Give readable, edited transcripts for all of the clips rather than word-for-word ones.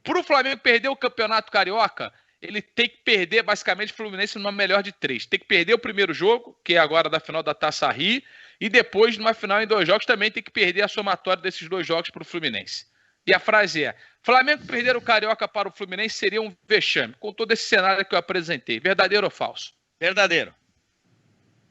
Pro Flamengo perder o Campeonato Carioca, ele tem que perder, basicamente, o Fluminense numa melhor de 3. Tem que perder o primeiro jogo, que é agora da final da Taça Rio, e depois, numa final em 2 jogos, também tem que perder a somatória desses 2 jogos pro Fluminense. E a frase é: Flamengo perder o Carioca para o Fluminense seria um vexame, com todo esse cenário que eu apresentei. Verdadeiro ou falso? Verdadeiro.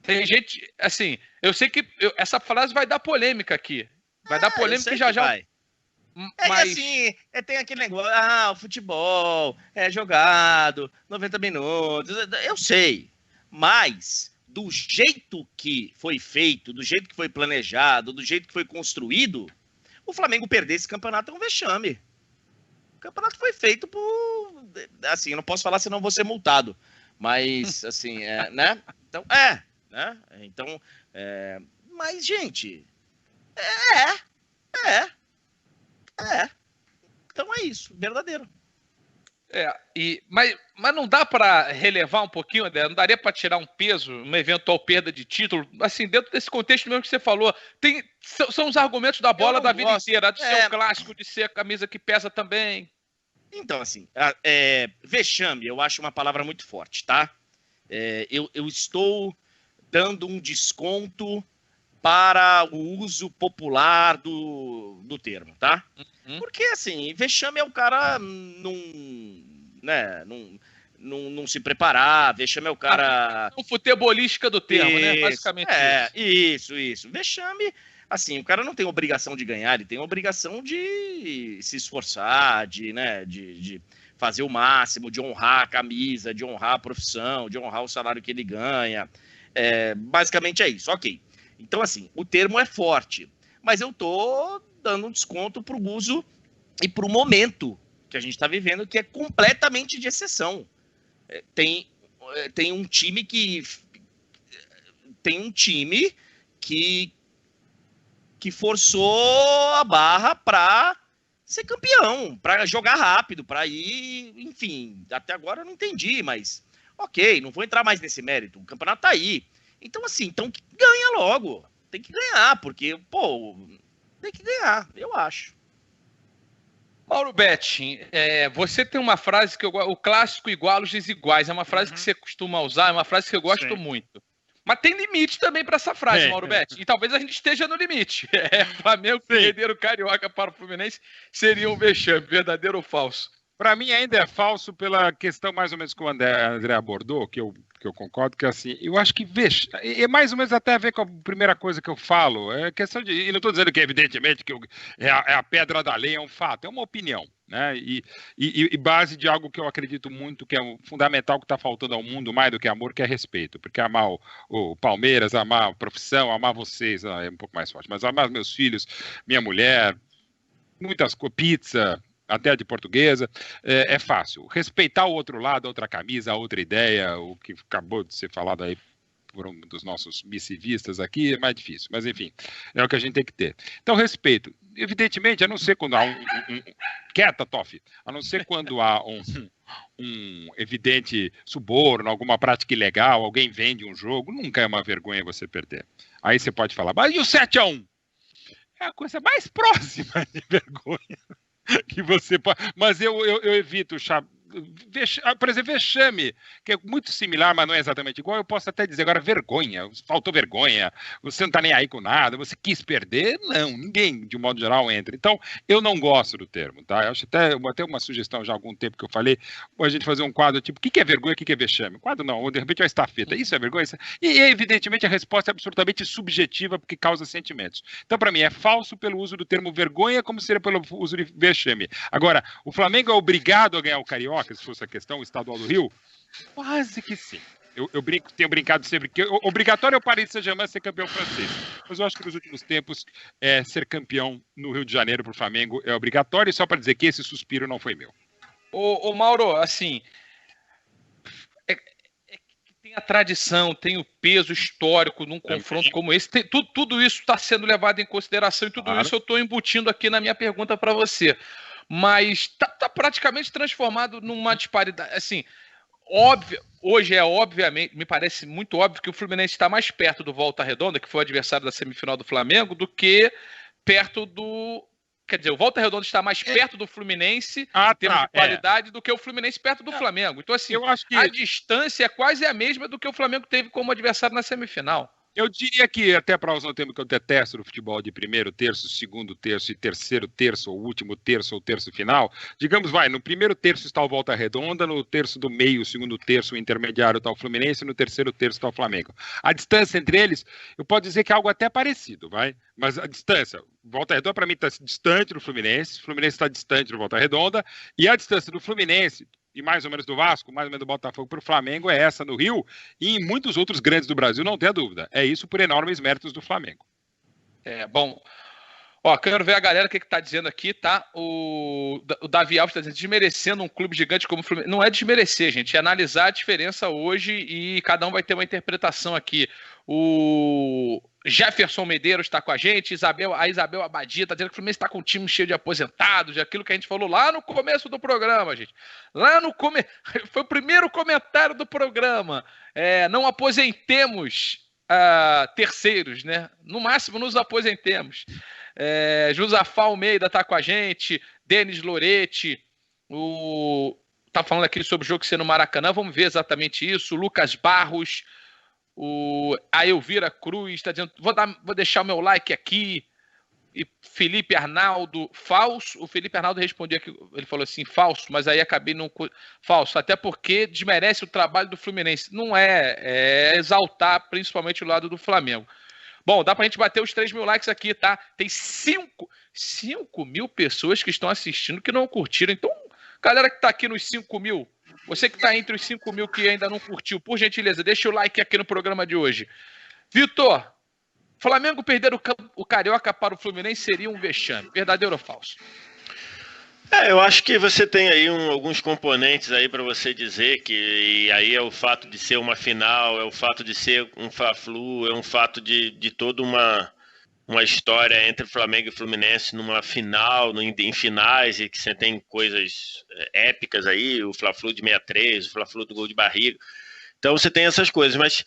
Tem gente, assim, eu sei que essa frase vai dar polêmica aqui. Vai dar polêmica já. Vai. Mas assim, tem aquele negócio, o futebol é jogado 90 minutos, eu sei, mas do jeito que foi feito, do jeito que foi planejado, do jeito que foi construído, o Flamengo perder esse campeonato é um vexame. O campeonato foi feito por, assim, eu não posso falar senão vou ser multado, mas assim, né? Então, né? Então, mas gente, então é isso, verdadeiro. Mas não dá para relevar um pouquinho, André? Não daria para tirar um peso, uma eventual perda de título? Assim, dentro desse contexto mesmo que você falou, são os argumentos da bola da vida inteira, de ser um clássico, de ser a camisa que pesa também. Então, assim, vexame, eu acho uma palavra muito forte, tá? Eu estou dando um desconto para o uso popular do termo, tá? Porque, assim, vexame é o cara não se preparar, vexame é o cara... Um futebolística do termo, né? Basicamente isso. Vexame, assim, o cara não tem obrigação de ganhar, ele tem obrigação de se esforçar, de fazer o máximo, de honrar a camisa, de honrar a profissão, de honrar o salário que ele ganha. Basicamente é isso, ok. Então, assim, o termo é forte, mas eu tô dando um desconto pro uso e pro momento que a gente está vivendo, que é completamente de exceção. Tem um time que forçou a barra para ser campeão, para jogar rápido, para ir, enfim, até agora eu não entendi, mas ok, não vou entrar mais nesse mérito, o campeonato tá aí. Então, assim, ganha logo. Tem que ganhar, porque, tem que ganhar, eu acho. Mauro Betting, você tem uma frase que o clássico iguala os desiguais. É uma frase que você costuma usar, é uma frase que eu gosto muito. Mas tem limite também para essa frase, Mauro Betting. E talvez a gente esteja no limite. Flamengo perder o Carioca para o Fluminense seria um vexame, verdadeiro ou falso? Para mim ainda é falso pela questão mais ou menos que o André abordou, que eu concordo, que assim, eu acho que é mais ou menos até a ver com a primeira coisa que eu falo, é questão de, e não estou dizendo que evidentemente que é a pedra da lei, é um fato, é uma opinião, né, e base de algo que eu acredito muito, que é o fundamental que está faltando ao mundo mais do que amor, que é respeito, porque amar o Palmeiras, amar a profissão, amar vocês, é um pouco mais forte, mas amar meus filhos, minha mulher, muitas coisas, pizza, até de portuguesa, é fácil. Respeitar o outro lado, a outra camisa, a outra ideia, o que acabou de ser falado aí por um dos nossos missivistas aqui, é mais difícil. Mas, enfim, é o que a gente tem que ter. Então, respeito. Evidentemente, a não ser quando há quieta, Toff, a não ser quando há um evidente suborno, alguma prática ilegal, alguém vende um jogo, nunca é uma vergonha você perder. Aí você pode falar, mas e o 7-1? É a coisa mais próxima de vergonha que você pode, mas eu evito, por exemplo, vexame, que é muito similar, mas não é exatamente igual, eu posso até dizer agora vergonha, faltou vergonha, você não está nem aí com nada, você quis perder, não, ninguém, de um modo geral, entra. Então, eu não gosto do termo, tá? Eu acho até uma sugestão já há algum tempo que eu falei, a gente fazer um quadro tipo, o que é vergonha, o que é vexame? Quadro não, ou de repente é uma estafeta, isso é vergonha? E evidentemente a resposta é absolutamente subjetiva, porque causa sentimentos. Então, para mim, é falso pelo uso do termo vergonha, como seria pelo uso de vexame. Agora, o Flamengo é obrigado a ganhar o Carioca, se fosse a questão, o estadual do Rio? Quase que sim. Eu tenho brincado sempre que obrigatório é o Paris Saint-Germain ser campeão francês. Mas eu acho que nos últimos tempos ser campeão no Rio de Janeiro para o Flamengo é obrigatório, e só para dizer que esse suspiro não foi meu. Ô Mauro, assim, tem a tradição, tem o peso histórico num confronto como esse, tudo isso está sendo levado em consideração, e tudo isso eu estou embutindo aqui na minha pergunta para você. Mas tá praticamente transformado numa disparidade, assim, óbvio, hoje obviamente, me parece muito óbvio que o Fluminense está mais perto do Volta Redonda, que foi o adversário da semifinal do Flamengo, do que perto do Quer dizer, o Volta Redonda está mais perto do Fluminense, em termos de qualidade, do que o Fluminense perto do Flamengo. Então, assim, eu acho que a distância é quase a mesma do que o Flamengo teve como adversário na semifinal. Eu diria que, até para usar um termo que eu detesto no futebol de primeiro terço, segundo terço e terceiro terço, ou último terço ou terço final, digamos, no primeiro terço está o Volta Redonda, no terço do meio, segundo terço, o intermediário está o Fluminense, no terceiro terço está o Flamengo. A distância entre eles, eu posso dizer que é algo até parecido, mas a distância, Volta Redonda para mim está distante do Fluminense, o Fluminense está distante do Volta Redonda, e a distância do Fluminense e mais ou menos do Vasco, mais ou menos do Botafogo para o Flamengo é essa no Rio, e em muitos outros grandes do Brasil, não tem dúvida. É isso por enormes méritos do Flamengo. Bom, quero ver a galera o que está dizendo aqui, tá? O Davi Alves está dizendo, desmerecendo um clube gigante como o Fluminense. Não é desmerecer, gente, é analisar a diferença hoje e cada um vai ter uma interpretação aqui. O Jefferson Medeiros está com a gente, a Isabel Abadia está dizendo que o Fluminense está com um time cheio de aposentados, aquilo que a gente falou lá no começo do programa, gente. Foi o primeiro comentário do programa. Não aposentemos terceiros, né? No máximo, nos aposentemos. Josafá Almeida está com a gente, Denis Loretti, tá falando aqui sobre o jogo ser no Maracanã, vamos ver exatamente isso. Lucas Barros, a Elvira Cruz está dizendo, vou deixar o meu like aqui. E Felipe Arnaldo, falso. O Felipe Arnaldo respondeu aqui, ele falou assim, falso, mas aí acabei não... Falso, até porque desmerece o trabalho do Fluminense. Não é exaltar principalmente o lado do Flamengo. Bom, dá pra gente bater os 3 mil likes aqui, tá? Tem 5 mil pessoas que estão assistindo que não curtiram. Então, galera que tá aqui nos 5 mil, você que tá entre os 5 mil que ainda não curtiu, por gentileza, deixa o like aqui no programa de hoje. Vitor, Flamengo perder o Carioca para o Fluminense seria um vexame. Verdadeiro ou falso? Eu acho que você tem aí alguns componentes aí para você dizer que e aí é o fato de ser uma final, é o fato de ser um Fla-Flu, é um fato de toda uma história entre Flamengo e Fluminense numa final, em finais, e que você tem coisas épicas aí, o Fla-Flu de 63, o Fla-Flu do gol de barriga. Então você tem essas coisas, mas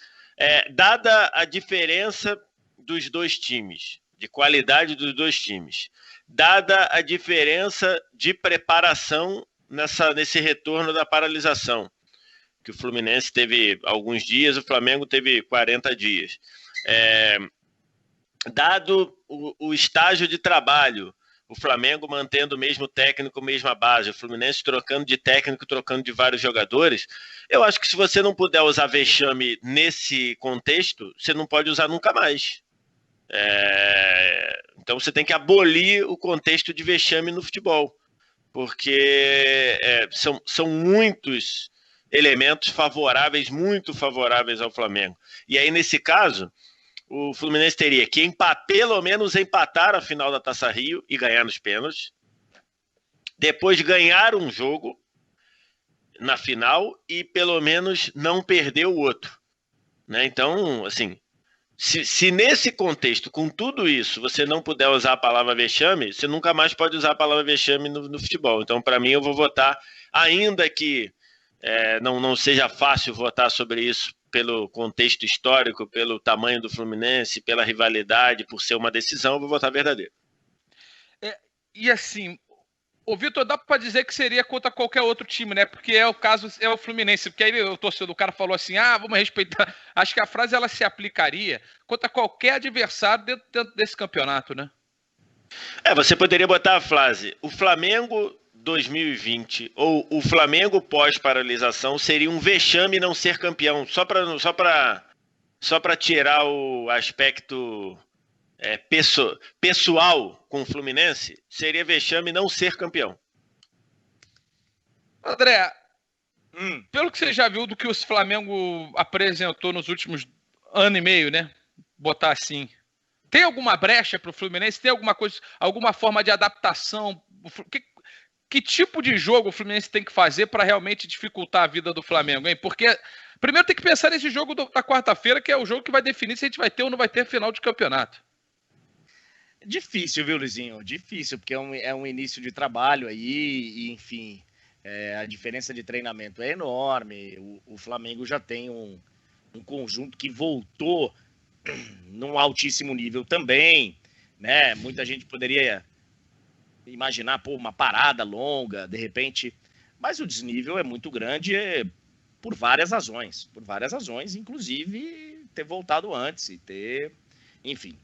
dada a diferença dos dois times, de qualidade dos dois times, dada a diferença de preparação nesse retorno da paralisação, que o Fluminense teve alguns dias, o Flamengo teve 40 dias. Dado o estágio de trabalho, o Flamengo mantendo o mesmo técnico, mesma base, o Fluminense trocando de técnico, trocando de vários jogadores, eu acho que se você não puder usar vexame nesse contexto, você não pode usar nunca mais. Então você tem que abolir o contexto de vexame no futebol, porque são muitos elementos favoráveis, muito favoráveis ao Flamengo. E aí, nesse caso, o Fluminense teria que pelo menos empatar a final da Taça Rio e ganhar nos pênaltis, depois ganhar um jogo na final e pelo menos não perder o outro, né? Então, assim, se nesse contexto, com tudo isso, você não puder usar a palavra vexame, você nunca mais pode usar a palavra vexame no futebol. Então, para mim, eu vou votar, ainda que não seja fácil votar sobre isso pelo contexto histórico, pelo tamanho do Fluminense, pela rivalidade, por ser uma decisão, eu vou votar verdadeiro. E assim, o Vitor, dá para dizer que seria contra qualquer outro time, né? Porque o caso é o Fluminense. Porque aí o torcedor do cara falou assim, vamos respeitar. Acho que a frase ela se aplicaria contra qualquer adversário dentro desse campeonato, né? Você poderia botar a frase, o Flamengo 2020 ou o Flamengo pós-paralisação seria um vexame não ser campeão, só para tirar o aspecto pessoal com o Fluminense, seria vexame não ser campeão. André, pelo que você já viu do que o Flamengo apresentou nos últimos ano e meio, né? Botar assim, tem alguma brecha para o Fluminense? Tem alguma forma de adaptação? Que tipo de jogo o Fluminense tem que fazer para realmente dificultar a vida do Flamengo, hein? Porque primeiro tem que pensar nesse jogo da quarta-feira, que é o jogo que vai definir se a gente vai ter ou não vai ter final de campeonato. Difícil, viu, Luizinho? Difícil, porque é um início de trabalho aí, e, enfim, a diferença de treinamento é enorme. O Flamengo já tem um conjunto que voltou num altíssimo nível também, né? Muita gente poderia imaginar, pô, uma parada longa, de repente. Mas o desnível é muito grande por várias razões. Por várias razões, inclusive ter voltado antes e ter. Enfim.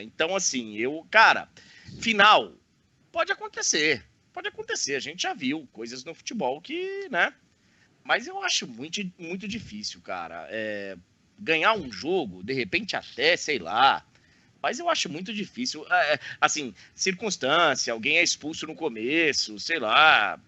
Então, assim, cara, final. Pode acontecer. Pode acontecer. A gente já viu coisas no futebol que, né? Mas eu acho muito, muito difícil, cara. Ganhar um jogo, de repente até, sei lá. Mas eu acho muito difícil. Assim, circunstância, alguém é expulso no começo, sei lá.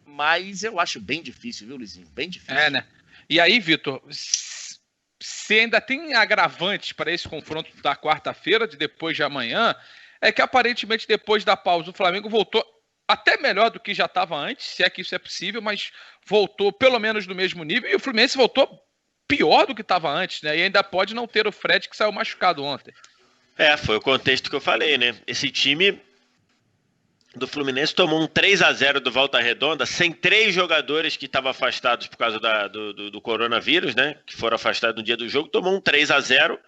Mas eu acho bem difícil, viu, Luizinho? Bem difícil. Né? E aí, Vitor, se ainda tem agravantes para esse confronto da quarta-feira, de depois de amanhã, é que aparentemente depois da pausa o Flamengo voltou até melhor do que já estava antes, se é que isso é possível, mas voltou pelo menos no mesmo nível, e o Fluminense voltou pior do que estava antes, né? E ainda pode não ter o Fred, que saiu machucado ontem. Foi o contexto que eu falei, né? Esse time do Fluminense tomou um 3-0 do Volta Redonda, sem 3 jogadores que estavam afastados por causa do coronavírus, né? Que foram afastados no dia do jogo, tomou um 3-0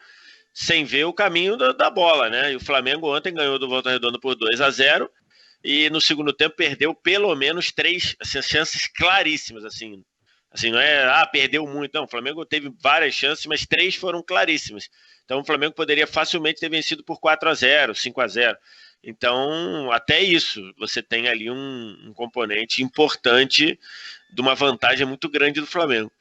sem ver o caminho da bola, né? E o Flamengo ontem ganhou do Volta Redonda por 2-0 e no segundo tempo perdeu pelo menos 3 chances claríssimas, assim, não é, perdeu muito, não, o Flamengo teve várias chances, mas 3 foram claríssimas, então o Flamengo poderia facilmente ter vencido por 4-0, 5-0, então até isso, você tem ali um componente importante de uma vantagem muito grande do Flamengo.